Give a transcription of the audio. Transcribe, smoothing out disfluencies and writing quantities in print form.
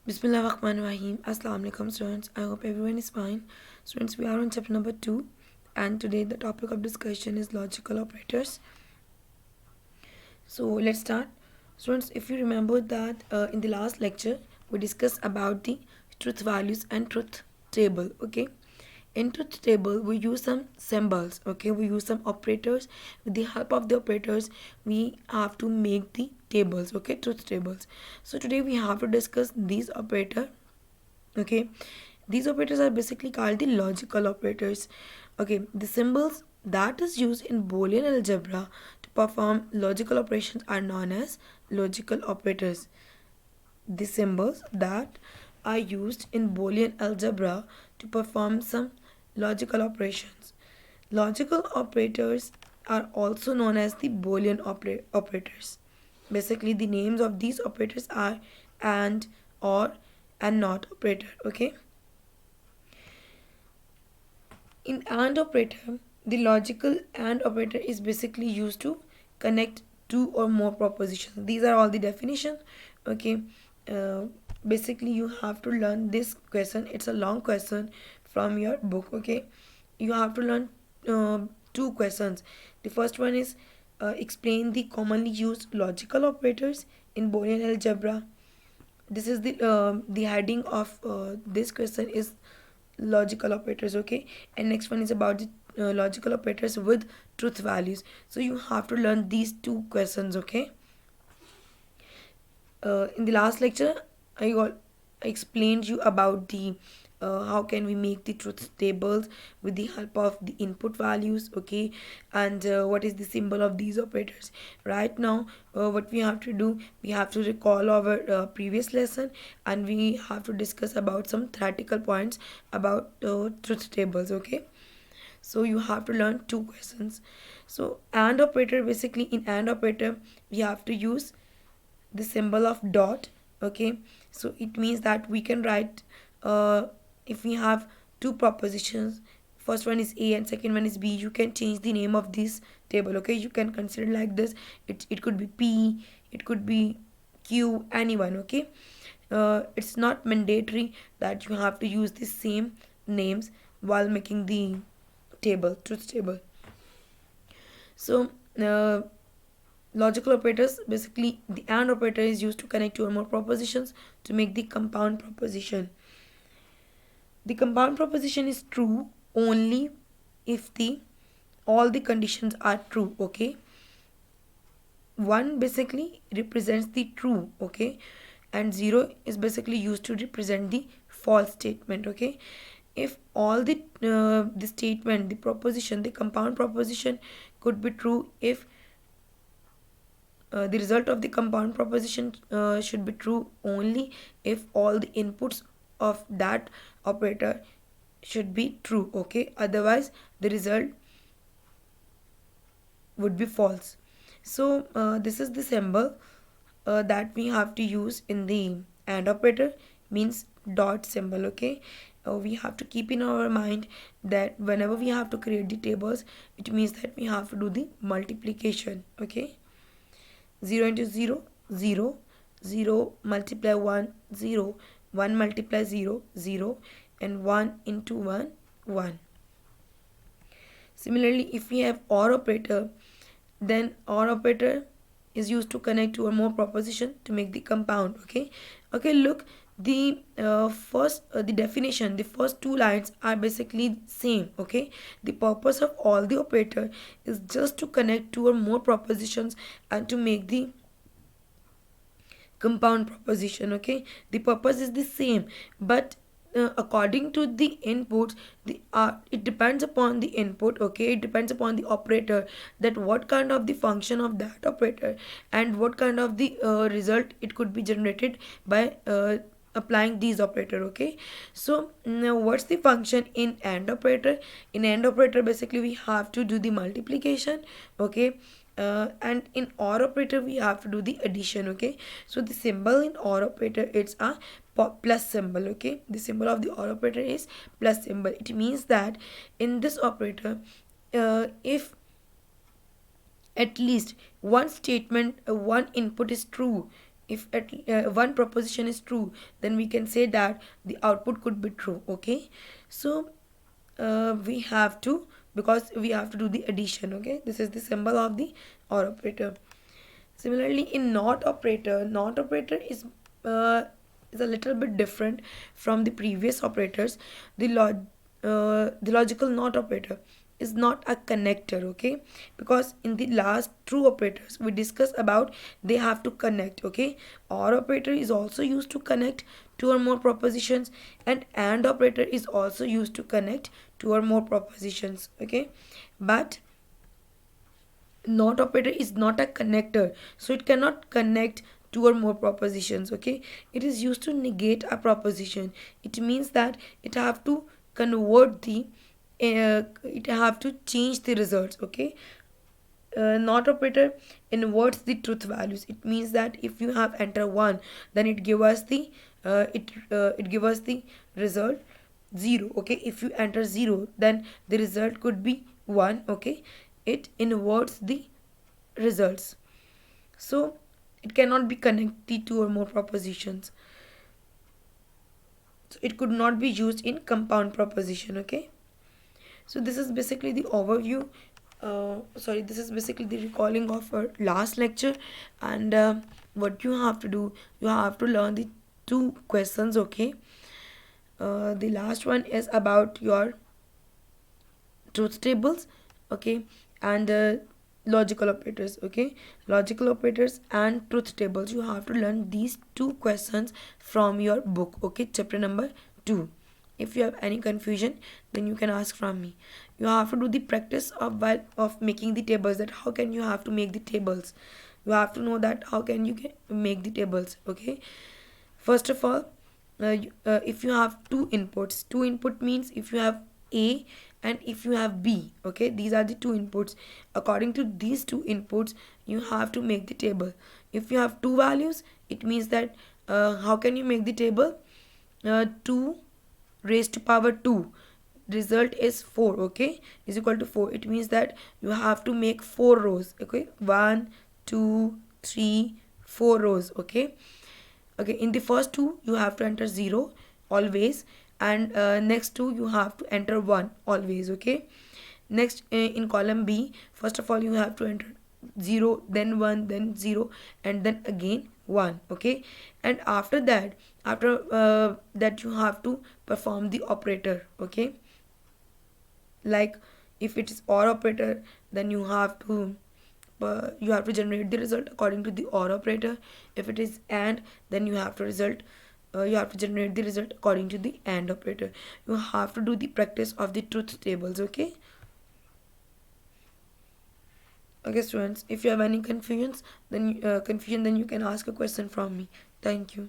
Bismillah Rahman Rahim. Assalamu alaikum students. I hope everyone is fine. Students, we are on chapter number 2 and today the topic of discussion is logical operators. So let's start. Students, if you remember that in the last lecture we discussed about the truth values and truth table. Okay. In truth table we use some symbols. Okay, we use some operators. With the help of the operators we have to make the tables. Okay, truth tables. So today we have to discuss these operator. Okay, these operators are basically called the logical operators. Okay, the symbols that is used in Boolean algebra to perform logical operations are known as logical operators. The symbols that are used in Boolean algebra to perform some logical operations. Logical operators are also known as the Boolean operators. Basically, the names of these operators are and, or, and not operator. Okay. In AND operator, the logical AND operator is basically used to connect two or more propositions. These are all the definition. Okay. Uh, Basically, you have to learn this question. It's a long question from your book. Okay. You have to learn two questions. The first one is explain the commonly used logical operators in Boolean algebra. This is the heading of this question is logical operators. Okay, and next one is about the logical operators with truth values. So you have to learn these two questions. Okay, in the last lecture I explained you about the how can we make the truth tables with the help of the input values. Okay, and what is the symbol of these operators. Right now what we have to do, we have to recall our previous lesson and we have to discuss about some theoretical points about truth tables. Okay, so you have to learn two questions. So and operator, basically in and operator we have to use the symbol of dot. Okay, so it means that we can write if we have two propositions, first one is A and second one is B, you can change the name of this table. Okay, you can consider like this. It could be P, it could be Q, anyone. Okay, it's not mandatory that you have to use the same names while making the table, truth table. So logical operators, basically the AND operator is used to connect two or more propositions to make the compound proposition. The compound proposition is true only if the all the conditions are true. Okay, one basically represents the true. Okay, and zero is basically used to represent the false statement. Okay, if all the statement, the proposition, the compound proposition could be true if the result of the compound proposition should be true only if all the inputs of that operator should be true. Okay, otherwise the result would be false. So this is the symbol that we have to use in the AND operator, means dot symbol. Okay, we have to keep in our mind that whenever we have to create the tables, it means that we have to do the multiplication. Okay, 0 into 0, 0, 0 multiply 1, 0, 1 multiply 0, 0, and 1 into 1, 1. Similarly, if we have OR operator, then OR operator is used to connect two or more proposition to make the compound. Okay, okay, look, the definition, the first two lines are basically same. Okay, the purpose of all the operator is just to connect two or more propositions and to make the compound proposition. Okay, the purpose is the same, but according to the inputs, the it depends upon the input. Okay, it depends upon the operator, that what kind of the function of that operator and what kind of the result it could be generated by applying these operator. Okay, so now what's the function in AND operator? In AND operator, basically we have to do the multiplication. Okay, and in OR operator we have to do the addition. Okay, so the symbol in OR operator, it's a plus symbol. Okay, the symbol of the OR operator is plus symbol. It means that in this operator, if at least one statement, one input is true, if one proposition is true, then we can say that the output could be true. Okay, so we have to, because we have to do the addition. Okay, this is the symbol of the OR operator. Similarly, in not operator is a little bit different from the previous operators. The logical not operator is not a connector. Okay, because in the last true operators we discussed about they have to connect. Okay, OR operator is also used to connect two or more propositions, and AND operator is also used to connect two or more propositions. Okay, but not operator is not a connector, so it cannot connect two or more propositions. Okay, it is used to negate a proposition. It means that it have to convert the it have to change the results. Okay, not operator inverts the truth values. It means that if you have enter 1, then it give us the it give us the result 0. Okay, if you enter 0, then the result could be 1. Okay, it inverts the results, so it cannot be connected to or more propositions, so it could not be used in compound proposition. Okay, so this is basically the overview. This is basically the recalling of our last lecture. And what you have to do, you have to learn the two questions. Okay, the last one is about your truth tables. Okay, and logical operators. Okay, logical operators and truth tables, you have to learn these two questions from your book. Okay, chapter number 2. If you have any confusion, then you can ask from me. You have to do the practice of making the tables, that how can you have to make the tables. You have to know that how can you make the tables. Okay, first of all, if you have two input means if you have A and if you have B. Okay, these are the two inputs. According to these two inputs, you have to make the table. If you have two values, it means that how can you make the table? 2 raised to power 2, result is 4. Okay, is equal to 4. It means that you have to make 4 rows. Okay, 1 2 3 4 rows. Okay, okay, in the first two you have to enter 0 always, and next two you have to enter 1 always. Okay, next in column B, first of all you have to enter 0, then 1, then 0, and then again 1. Okay, and after that, that you have to perform the operator. Okay, like if it is OR operator, then you have to generate the result according to the OR operator. If it is AND, then you have to generate the result according to the AND operator. You have to do the practice of the truth tables. Okay, okay students, if you have any confusion, then you can ask a question from me. Thank you.